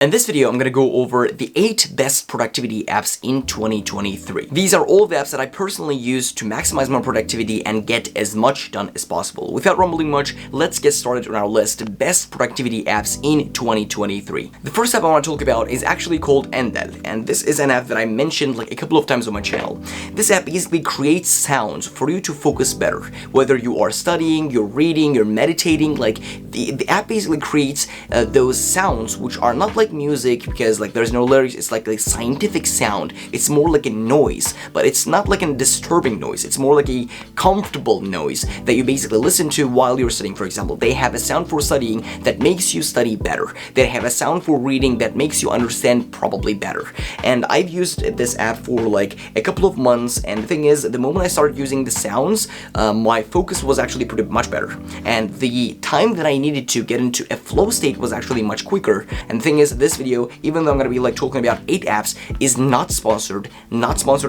In this video, I'm going to go over the 8 best productivity apps in 2023. These are all the apps that I personally use to maximize my productivity and get as much done as possible. Without rumbling much, let's get started on our list of best productivity apps in 2023. The first app I want to talk about is actually called Endel, and this is an app that I mentioned like a couple of times on my channel. This app basically creates sounds for you to focus better. Whether you are studying, you're reading, you're meditating, like the app basically creates those sounds which are not like music, because like there's no lyrics. It's like a scientific sound. It's more like a noise, but it's not like a disturbing noise. It's more like a comfortable noise that you basically listen to while you're studying. For example, they have a sound for studying that makes you study better. They have a sound for reading that makes you understand probably better. And I've used this app for like a couple of months, and the thing is, the moment I started using the sounds, my focus was actually pretty much better, and the time that I needed to get into a flow state was actually much quicker. And the thing is, this video, even though I'm gonna be like talking about 8 apps, is not sponsored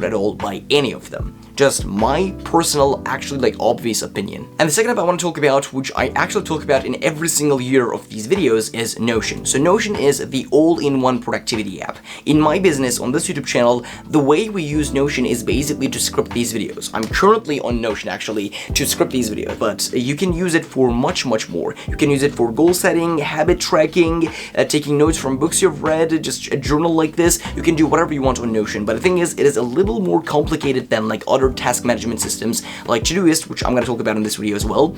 at all by any of them. Just my personal, actually like obvious opinion. And the second app I want to talk about, which I actually talk about in every single year of these videos, is Notion. So Notion is the all-in-one productivity app. In my business, on this YouTube channel, the way we use Notion is basically to script these videos. I'm currently on Notion actually to script these videos, but you can use it for much more. You can use it for goal setting, habit tracking, taking notes from books you've read, just a journal like this. You can do whatever you want on Notion, but the thing is, it is a little more complicated than like other task management systems like Todoist, which I'm going to talk about in this video as well.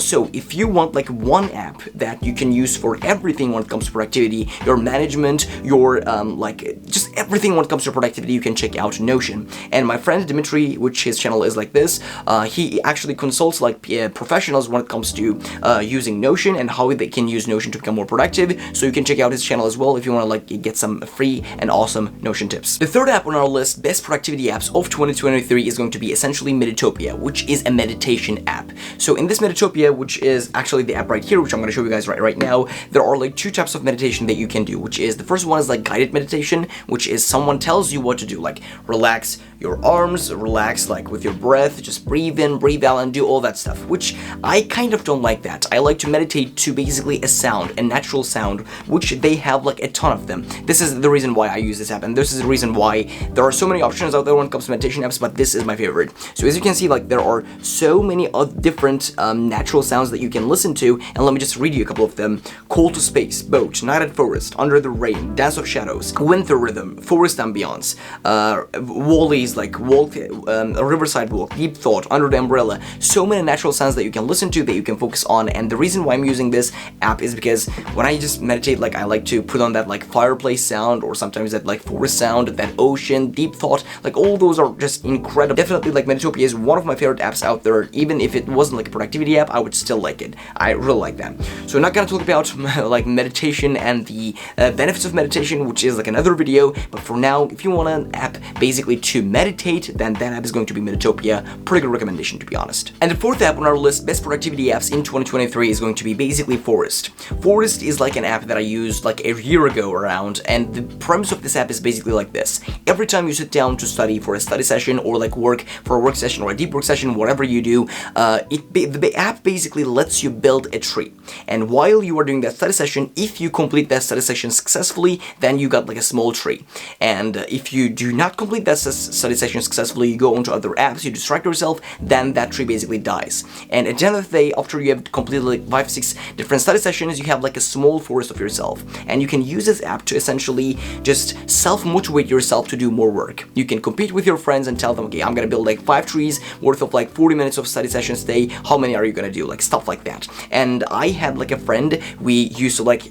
So if you want like one app that you can use for everything when it comes to productivity, your management, your like just everything when it comes to productivity, you can check out Notion. And my friend Dimitri, which his channel is like this, he actually consults like professionals when it comes to using Notion and how they can use Notion to become more productive. So you can check out his channel as well if you want to like get some free and awesome Notion tips. The third app on our list, best productivity apps of 2023, is going to be essentially Meditopia, which is a meditation app. So in this Meditopia, which is actually the app right here, which I'm going to show you guys right now, there are like 2 types of meditation that you can do, which is, the first one is like guided meditation, which is someone tells you what to do, like relax your arms, relax like with your breath, just breathe in, breathe out, and do all that stuff, which I kind of don't like that. I like to meditate to basically a sound, a natural sound, which they have like a ton of them. This is the reason why I use this app, and this is the reason why there are so many options out there when it comes to meditation apps, but this is my favorite. So as you can see, like there are so many different natural sounds that you can listen to, and let me just read you a couple of them. Call to space, boat, night at forest, under the rain, dance of shadows, winter rhythm, forest ambience, wallies, like walk, riverside walk, deep thought, under the umbrella. So many natural sounds that you can listen to, that you can focus on. And the reason why I'm using this app is because when I just meditate, like I like to put on that like fireplace sound, or sometimes that like forest sound, that ocean, deep thought, like all those are just incredible. Definitely like Meditopia is one of my favorite apps out there. Even if it wasn't like a productivity app, I would still like it. I really like that. So I'm not gonna talk about like meditation and the benefits of meditation, which is like another video, but for now, if you want an app basically to meditate, then that app is going to be Meditopia. Pretty good recommendation, to be honest. And the fourth app on our list, best productivity apps in 2023, is going to be basically Forest. Forest is like an app that I used like a year ago around, and the premise of this app is basically like this. Every time you sit down to study for a study session, or like work for a work session, or a deep work session, whatever you do, the app basically lets you build a tree. And while you are doing that study session, if you complete that study session successfully, then you got like a small tree. And if you do not complete that study session successfully, you go onto other apps, you distract yourself, then that tree basically dies. And at the end of the day, after you have completed like 5-6 different study sessions, you have like a small forest of yourself. And you can use this app to essentially just self-motivate yourself to do more work. You can compete with your friends and tell them, okay, I'm gonna build like 5 trees worth of like 40 minutes of study sessions today. How many are you gonna do? Like stuff like that. And I had like a friend, we used to like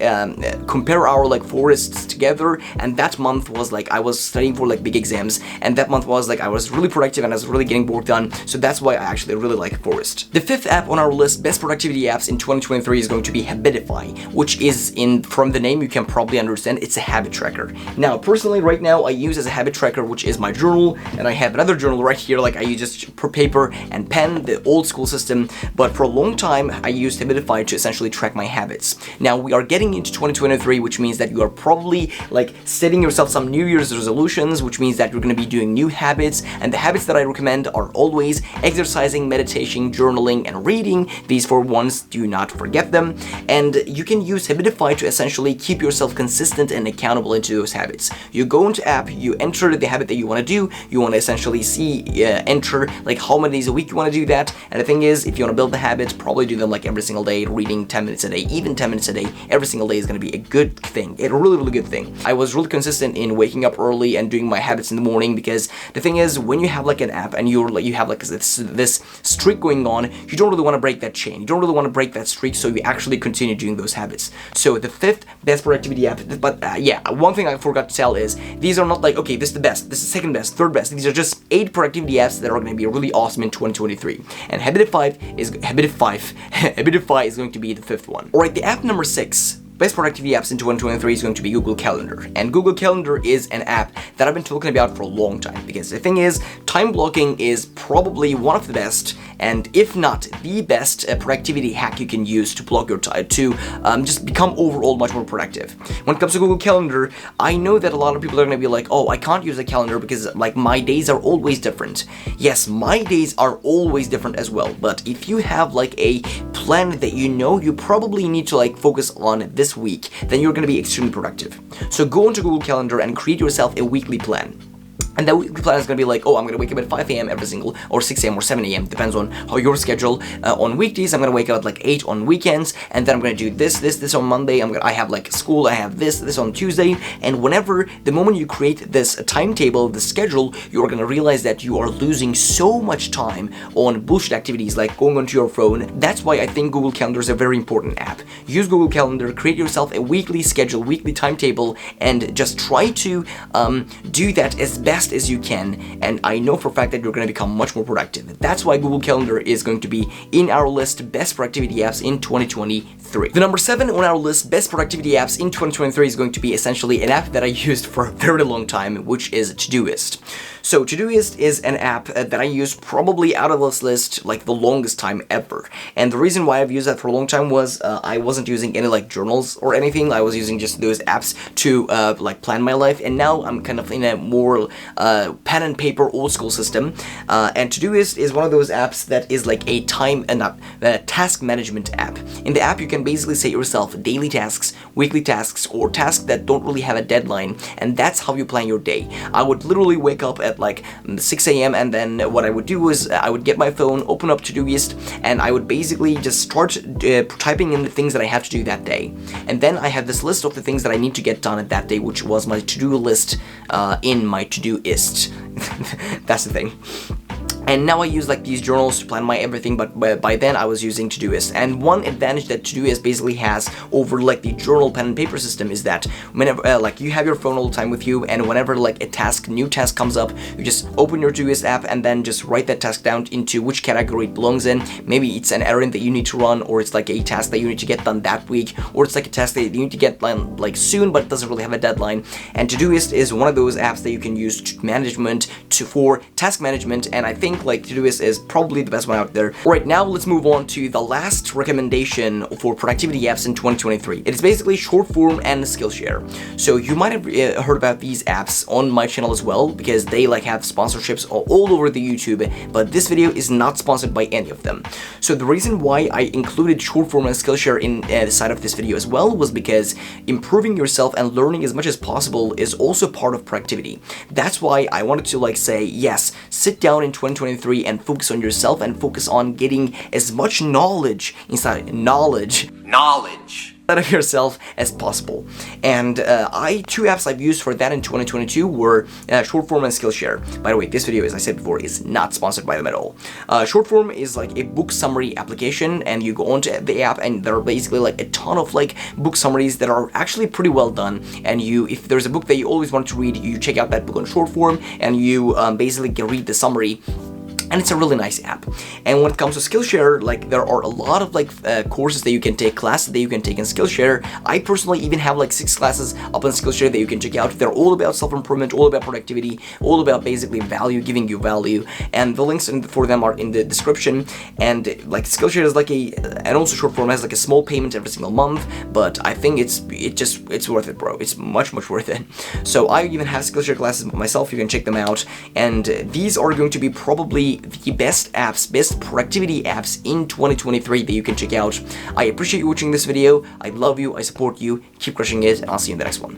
compare our like forests together, and that month was like I was studying for like big exams, and that month was like I was really productive and I was really getting work done. So that's why I actually really like Forest. The fifth app on our list, best productivity apps in 2023, is going to be Habitify, which is, from the name you can probably understand, it's a habit tracker. Now personally right now I use as a habit tracker, which is my journal, and I have another journal right here, like I use just paper and pen, the old school system, but for a long time I used Habitify to essentially track my habits. Now we are getting into 2023, which means that you are probably like setting yourself some New Year's resolutions, which means that you're going to be doing new habits, and the habits that I recommend are always exercising, meditation, journaling, and reading. These 4 ones, do not forget them. And you can use Habitify to essentially keep yourself consistent and accountable into those habits. You go into app, you enter the habit that you want to do, you want to essentially enter like how many days a week you want to do that, and the thing is, if you want to build the habits, probably do them like every single day, reading 10 minutes a day, even 10 minutes a day, every single day is going to be a good thing, a really good thing. I was really consistent in waking up early and doing my habits in the morning, because the thing is, when you have like an app and you have like this streak going on, you don't really want to break that chain, you don't really want to break that streak, so you actually continue doing those habits. So the 5th best productivity app, but yeah, one thing I forgot to tell is, these are not like, okay, this is the best, this is second best, third best. These are just 8 productivity apps that are going to be really awesome in 2023. And Habitify is going to be the 5th one. Alright, the app number 6. Best productivity apps in 2023 is going to be Google Calendar. And Google Calendar is an app that I've been talking about for a long time, because the thing is, time blocking is probably one of the best, and if not the best productivity hack you can use to block your time, to just become overall much more productive. When it comes to Google Calendar, I know that a lot of people are going to be like, oh, I can't use a calendar because like my days are always different. Yes, my days are always different as well, but if you have like a plan that you know you probably need to like focus on this week, then you're going to be extremely productive. So go into Google Calendar and create yourself a weekly plan. And that weekly plan is going to be like, oh, I'm going to wake up at 5 a.m. every single, or 6 a.m. or 7 a.m. Depends on how your schedule. On weekdays, I'm going to wake up at like 8 on weekends, and then I'm going to do this on Monday. I have like school, I have this on Tuesday, and the moment you create this timetable, the schedule, you're going to realize that you are losing so much time on bullshit activities like going onto your phone. That's why I think Google Calendar is a very important app. Use Google Calendar, create yourself a weekly schedule, weekly timetable, and just try to do that as best as you can, and I know for a fact that you're going to become much more productive. That's why Google Calendar is going to be in our list best productivity apps in 2023. The number 7 on our list best productivity apps in 2023 is going to be essentially an app that I used for a very long time, which is Todoist. So Todoist is an app that I use probably out of this list like the longest time ever, and the reason why I've used that for a long time was I wasn't using any like journals or anything. I was using just those apps to like plan my life, and now I'm kind of in a more pen and paper old school system, and Todoist is one of those apps that is like a task management app. In the app you can basically set yourself daily tasks, weekly tasks, or tasks that don't really have a deadline, and that's how you plan your day. I would literally wake up at like 6 a.m. and then what I would do is I would get my phone, open up Todoist, and I would basically just start typing in the things that I have to do that day. And then I have this list of the things that I need to get done at that day, which was my to-do list in my Todoist. That's the thing. And now I use like these journals to plan my everything, but by then I was using Todoist. And one advantage that Todoist basically has over like the journal pen and paper system is that whenever like you have your phone all the time with you, and whenever like a new task comes up, you just open your Todoist app and then just write that task down into which category it belongs in. Maybe it's an errand that you need to run, or it's like a task that you need to get done that week, or it's like a task that you need to get done like soon but it doesn't really have a deadline. And Todoist is one of those apps that you can use for task management, and I think like Todoist is probably the best one out there. Alright, now let's move on to the last recommendation for productivity apps in 2023. It is basically Shortform and Skillshare. So you might have heard about these apps on my channel as well, because they like have sponsorships all over the YouTube, but this video is not sponsored by any of them. So the reason why I included Shortform and Skillshare in the side of this video as well was because improving yourself and learning as much as possible is also part of productivity. That's why I wanted to like say, yes, sit down in 2023 and focus on yourself and focus on getting as much knowledge out of yourself as possible. And two apps I've used for that in 2022 were Shortform and Skillshare. By the way, this video, as I said before, is not sponsored by them at all. Shortform is like a book summary application, and you go onto the app and there are basically like a ton of like book summaries that are actually pretty well done, and if there's a book that you always want to read, you check out that book on Shortform and you basically can read the summary. and it's a really nice app. And when it comes to Skillshare, like there are a lot of like courses that you can take, classes that you can take in Skillshare. I personally even have like 6 classes up on Skillshare that you can check out. They're all about self-improvement, all about productivity, all about basically value, giving you value, and the links for them are in the description. And like Skillshare is like and also Shortform has like a small payment every single month, but I think it's worth it, bro. It's much worth it. So I even have Skillshare classes myself. You can check them out, and these are going to be probably the best apps, best productivity apps in 2023 that you can check out. I appreciate you watching this video. I love you. I support you. Keep crushing it, and I'll see you in the next one.